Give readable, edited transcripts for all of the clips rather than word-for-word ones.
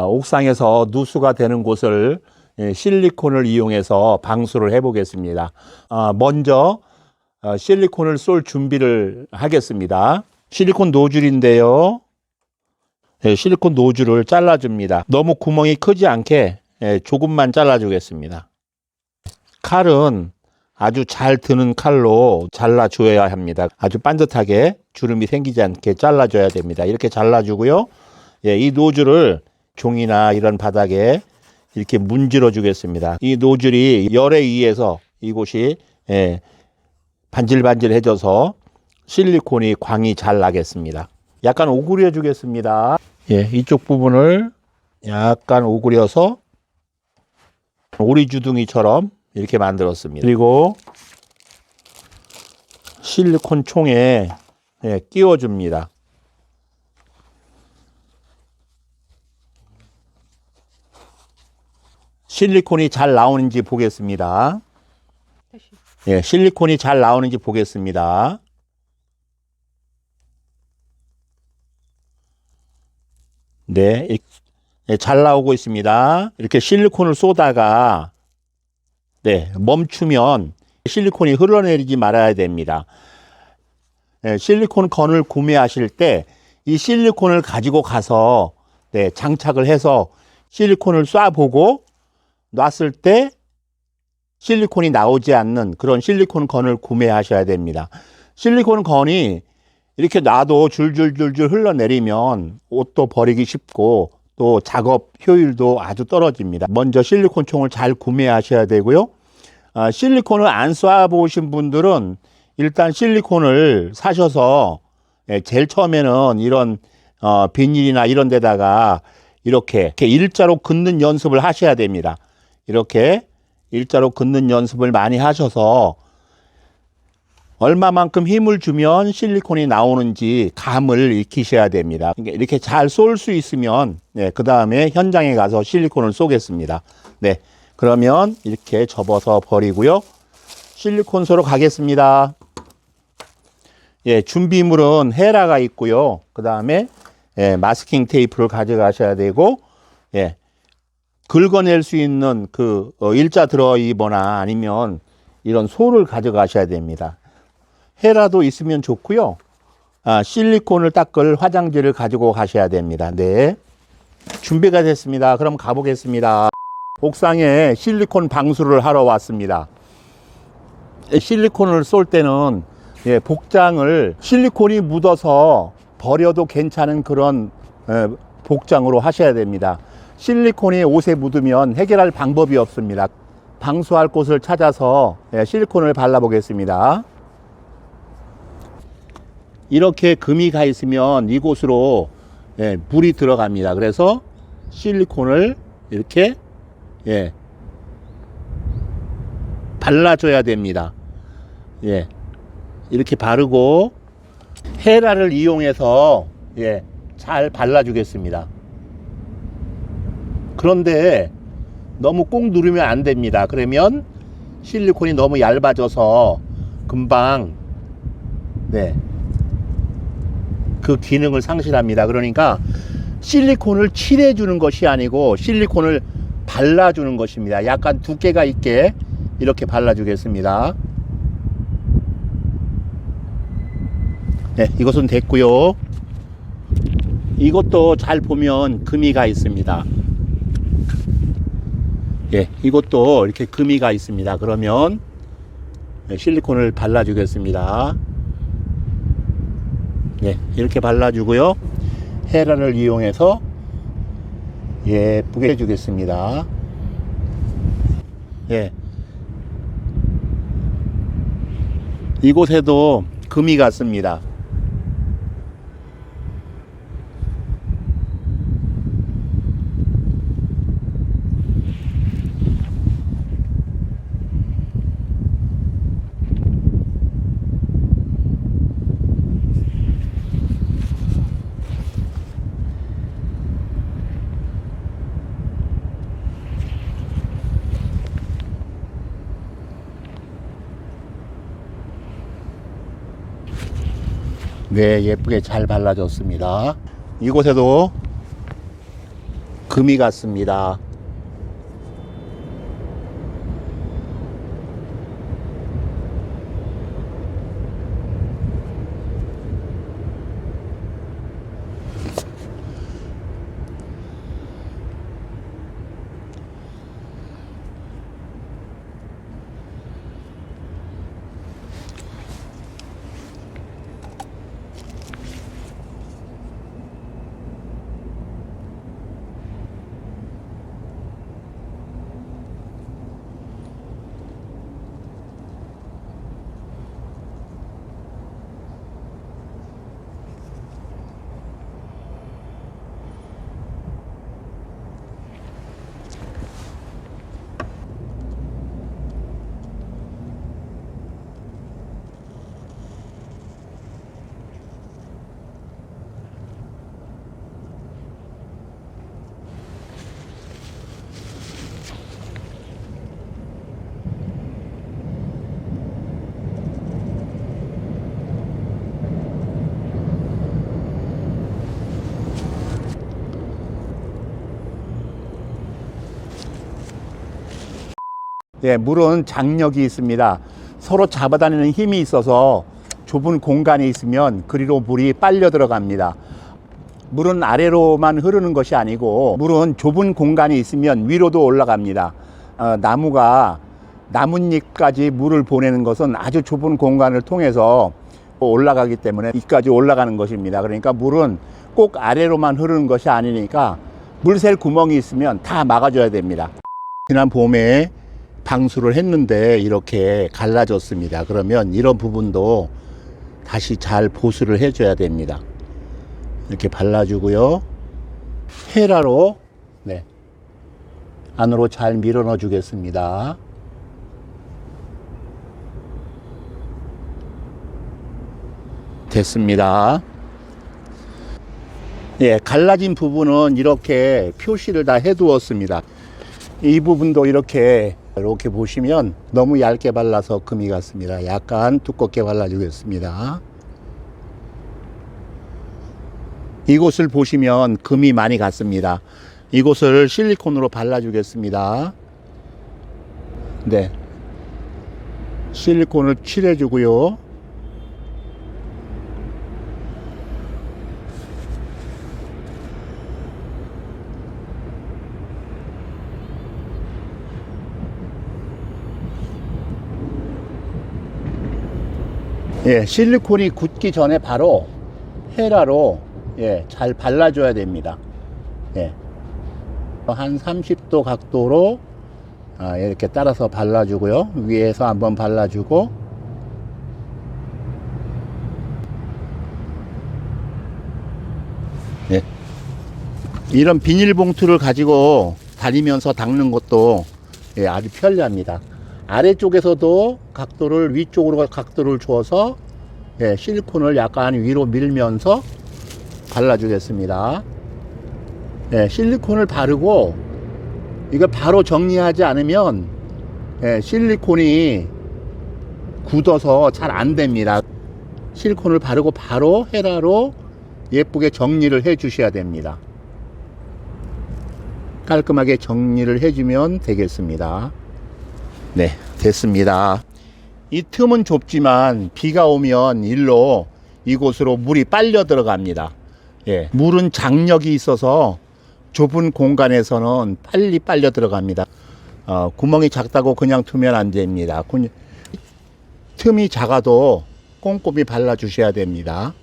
옥상에서 누수가 되는 곳을 실리콘을 이용해서 방수를 해 보겠습니다. 먼저 실리콘을 쏠 준비를 하겠습니다. 실리콘 노즐인데요. 실리콘 노즐을 잘라줍니다. 너무 구멍이 크지 않게 조금만 잘라주겠습니다. 칼은 아주 잘 드는 칼로 잘라줘야 합니다. 아주 반듯하게 주름이 생기지 않게 잘라줘야 됩니다. 이렇게 잘라주고요. 이 노즐을 종이나 이런 바닥에 이렇게 문질러 주겠습니다. 이 노즐이 열에 의해서 이곳이 반질반질해져서 실리콘이 광이 잘 나겠습니다. 약간 오그려 주겠습니다. 이쪽 부분을 약간 오그려서 오리주둥이처럼 이렇게 만들었습니다. 그리고 실리콘 총에 끼워줍니다. 실리콘이 잘 나오는지 보겠습니다. 실리콘이 잘 나오는지 보겠습니다. 네, 잘 나오고 있습니다. 이렇게 실리콘을 쏘다가 멈추면 실리콘이 흘러내리지 말아야 됩니다. 실리콘 건을 구매하실 때 이 실리콘을 가지고 가서 장착을 해서 실리콘을 쏴보고 놨을 때 실리콘이 나오지 않는 그런 실리콘 건을 구매하셔야 됩니다. 실리콘 건이 이렇게 놔도 줄줄줄줄 흘러내리면 옷도 버리기 쉽고 또 작업 효율도 아주 떨어집니다. 먼저 실리콘 총을 잘 구매하셔야 되고요. 실리콘을 안 쏴보신 분들은 일단 실리콘을 사셔서 제일 처음에는 이런 비닐이나 이런 데다가 이렇게 일자로 긋는 연습을 하셔야 됩니다. 이렇게 일자로 긋는 연습을 많이 하셔서 얼마만큼 힘을 주면 실리콘이 나오는지 감을 익히셔야 됩니다. 이렇게 잘 쏠 수 있으면 그 다음에 현장에 가서 실리콘을 쏘겠습니다. 그러면 이렇게 접어서 버리고요. 실리콘소로 가겠습니다. 준비물은 헤라가 있고요. 그 다음에 마스킹 테이프를 가져가셔야 되고 긁어낼 수 있는 그 일자 드라이버나 아니면 이런 소를 가져가셔야 됩니다. 헤라도 있으면 좋고요. 실리콘을 닦을 화장지를 가지고 가셔야 됩니다. 준비가 됐습니다. 그럼 가보겠습니다. 옥상에 실리콘 방수를 하러 왔습니다. 실리콘을 쏠 때는 복장을 실리콘이 묻어서 버려도 괜찮은 그런 복장으로 하셔야 됩니다. 실리콘이 옷에 묻으면 해결할 방법이 없습니다. 방수할 곳을 찾아서 실리콘을 발라 보겠습니다. 이렇게 금이 가 있으면 이곳으로 물이 들어갑니다. 그래서 실리콘을 이렇게 발라줘야 됩니다. 이렇게 바르고 헤라를 이용해서 잘 발라주겠습니다. 그런데 너무 꾹 누르면 안 됩니다. 그러면 실리콘이 너무 얇아져서 금방 그 기능을 상실합니다. 그러니까 실리콘을 칠해주는 것이 아니고 실리콘을 발라주는 것입니다. 약간 두께가 있게 이렇게 발라주겠습니다. 이것은 됐고요. 이것도 잘 보면 금이 가 있습니다. 이것도 이렇게 금이 가 있습니다. 그러면 실리콘을 발라주겠습니다. 이렇게 발라주고요. 헤라를 이용해서 예쁘게 해주겠습니다. 이곳에도 금이 갔습니다. 예쁘게 잘 발라졌습니다. 이곳에도 금이 같습니다. 예, 물은 장력이 있습니다. 서로 잡아다니는 힘이 있어서 좁은 공간에 있으면 그리로 물이 빨려 들어갑니다. 물은 아래로만 흐르는 것이 아니고 물은 좁은 공간에 있으면 위로도 올라갑니다. 나무가 나뭇잎까지 물을 보내는 것은 아주 좁은 공간을 통해서 올라가기 때문에 이까지 올라가는 것입니다. 그러니까 물은 꼭 아래로만 흐르는 것이 아니니까 물 셀 구멍이 있으면 다 막아줘야 됩니다. 지난 봄에 방수를 했는데 이렇게 갈라졌습니다. 그러면 이런 부분도 다시 잘 보수를 해줘야 됩니다. 이렇게 발라주고요. 헤라로 안으로 잘 밀어 넣어 주겠습니다. 됐습니다. 예, 갈라진 부분은 이렇게 표시를 다 해두었습니다. 이 부분도 이렇게 보시면 너무 얇게 발라서 금이 같습니다. 약간 두껍게 발라주겠습니다. 이곳을 보시면 금이 많이 갔습니다. 이곳을 실리콘으로 발라주겠습니다. 네, 실리콘을 칠해주고요. 예, 실리콘이 굳기 전에 바로 헤라로 잘 발라줘야 됩니다. 예, 한 30도 각도로 이렇게 따라서 발라주고요. 위에서 한번 발라주고, 예, 이런 비닐봉투를 가지고 다니면서 닦는 것도 아주 편리합니다. 아래쪽에서도 각도를 위쪽으로 각도를 줘서 실리콘을 약간 위로 밀면서 발라주겠습니다. 실리콘을 바르고 이걸 바로 정리하지 않으면 실리콘이 굳어서 잘 안 됩니다. 실리콘을 바르고 바로 헤라로 예쁘게 정리를 해 주셔야 됩니다. 깔끔하게 정리를 해주면 되겠습니다. 네, 됐습니다. 이 틈은 좁지만 비가 오면 일로 이곳으로 물이 빨려 들어갑니다. 예, 물은 장력이 있어서 좁은 공간에서는 빨리 빨려 들어갑니다. 구멍이 작다고 그냥 두면 안 됩니다. 틈이 작아도 꼼꼼히 발라 주셔야 됩니다.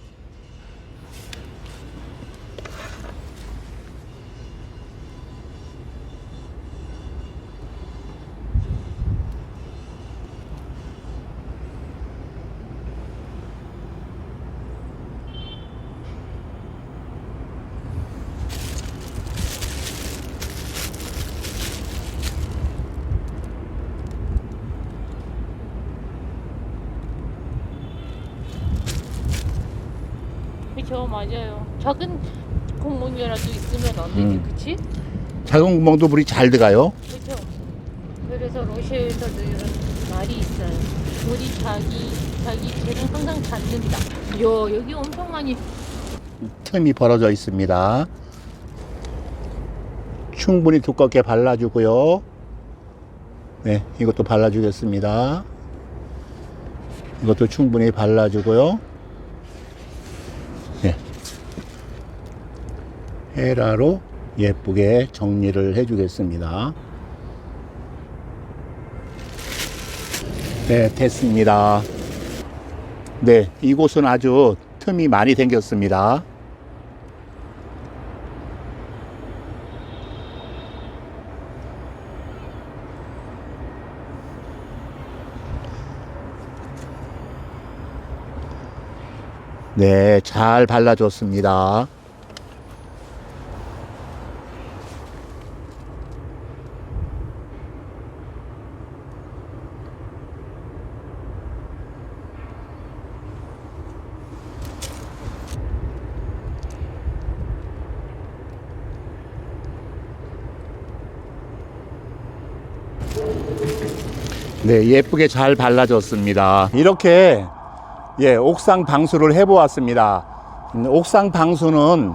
그쵸, 맞아요. 작은 구멍이라도 있으면 안 되지, 그치? 작은 구멍도 물이 잘 들어가요. 그쵸. 그래서 러시아에서도 이런 말이 있어요. 물이 자기 죄는 항상 닿는다. 여기 엄청 많이. 틈이 벌어져 있습니다. 충분히 두껍게 발라주고요. 네, 이것도 발라주겠습니다. 이것도 충분히 발라주고요. 네. 헤라로 예쁘게 정리를 해주겠습니다. 네, 됐습니다. 네, 이곳은 아주 틈이 많이 생겼습니다. 네, 잘 발라줬습니다. 네, 예쁘게 잘 발라줬습니다. 이렇게 옥상 방수를 해보았습니다. 옥상 방수는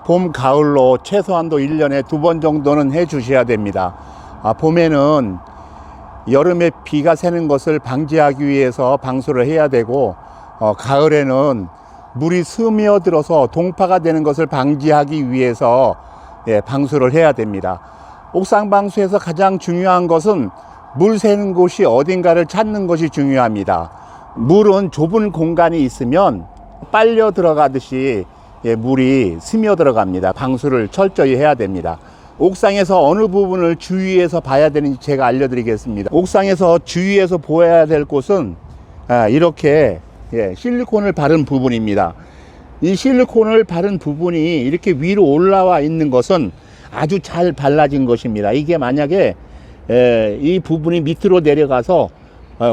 봄, 가을로 최소한도 1년에 2번 정도는 해 주셔야 됩니다. 봄에는 여름에 비가 새는 것을 방지하기 위해서 방수를 해야 되고, 가을에는 물이 스며들어서 동파가 되는 것을 방지하기 위해서 방수를 해야 됩니다. 옥상 방수에서 가장 중요한 것은 물 새는 곳이 어딘가를 찾는 것이 중요합니다. 물은 좁은 공간이 있으면 빨려 들어가듯이 물이 스며 들어갑니다. 방수를 철저히 해야 됩니다. 옥상에서 어느 부분을 주의해서 봐야 되는지 제가 알려드리겠습니다. 옥상에서 주의해서 보아야 될 곳은 이렇게 실리콘을 바른 부분입니다. 이 실리콘을 바른 부분이 이렇게 위로 올라와 있는 것은 아주 잘 발라진 것입니다. 이게 만약에 이 부분이 밑으로 내려가서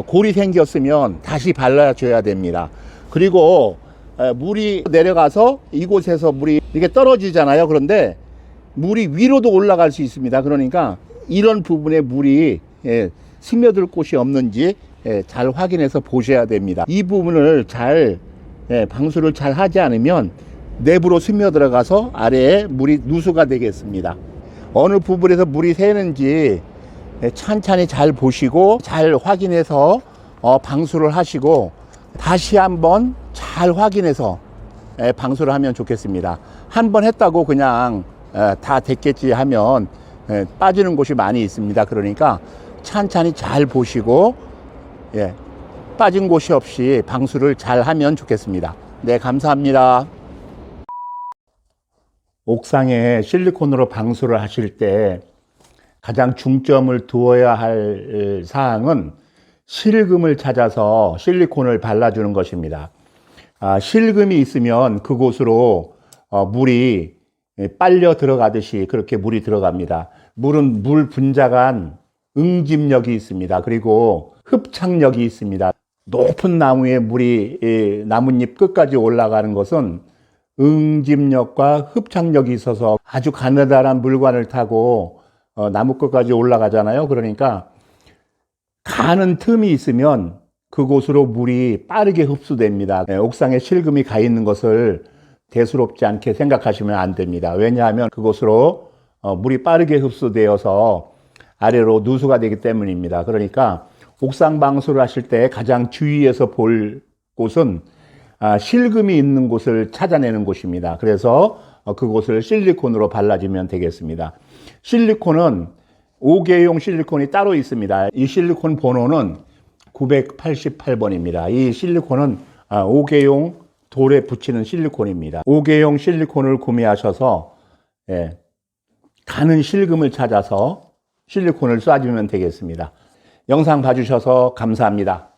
골이 생겼으면 다시 발라줘야 됩니다. 그리고 물이 내려가서 이곳에서 물이 이렇게 떨어지잖아요. 그런데 물이 위로도 올라갈 수 있습니다. 그러니까 이런 부분에 물이 스며들 곳이 없는지 잘 확인해서 보셔야 됩니다. 이 부분을 잘 방수를 잘 하지 않으면 내부로 스며들어가서 아래에 물이 누수가 되겠습니다. 어느 부분에서 물이 새는지 찬찬히 잘 보시고 잘 확인해서 방수를 하시고 다시 한번 잘 확인해서 방수를 하면 좋겠습니다. 한 번 했다고 그냥 다 됐겠지 하면 빠지는 곳이 많이 있습니다. 그러니까 찬찬히 잘 보시고 빠진 곳이 없이 방수를 잘 하면 좋겠습니다. 네, 감사합니다. 옥상에 실리콘으로 방수를 하실 때 가장 중점을 두어야 할 사항은 실금을 찾아서 실리콘을 발라주는 것입니다. 실금이 있으면 그곳으로 물이 빨려 들어가듯이 그렇게 물이 들어갑니다. 물은 물 분자간 응집력이 있습니다. 그리고 흡착력이 있습니다. 높은 나무에 물이 나뭇잎 끝까지 올라가는 것은 응집력과 흡착력이 있어서 아주 가느다란 물관을 타고 나무 끝까지 올라가잖아요. 그러니까 가는 틈이 있으면 그곳으로 물이 빠르게 흡수됩니다. 옥상에 실금이 가 있는 것을 대수롭지 않게 생각하시면 안 됩니다. 왜냐하면 그곳으로 물이 빠르게 흡수되어서 아래로 누수가 되기 때문입니다. 그러니까 옥상 방수를 하실 때 가장 주의해서 볼 곳은 실금이 있는 곳을 찾아내는 곳입니다. 그래서 그곳을 실리콘으로 발라주면 되겠습니다. 실리콘은 5개용 실리콘이 따로 있습니다. 이 실리콘 번호는 988번입니다. 이 실리콘은 5개용 돌에 붙이는 실리콘입니다. 5개용 실리콘을 구매하셔서 가는 실금을 찾아서 실리콘을 쏴주면 되겠습니다. 영상 봐주셔서 감사합니다.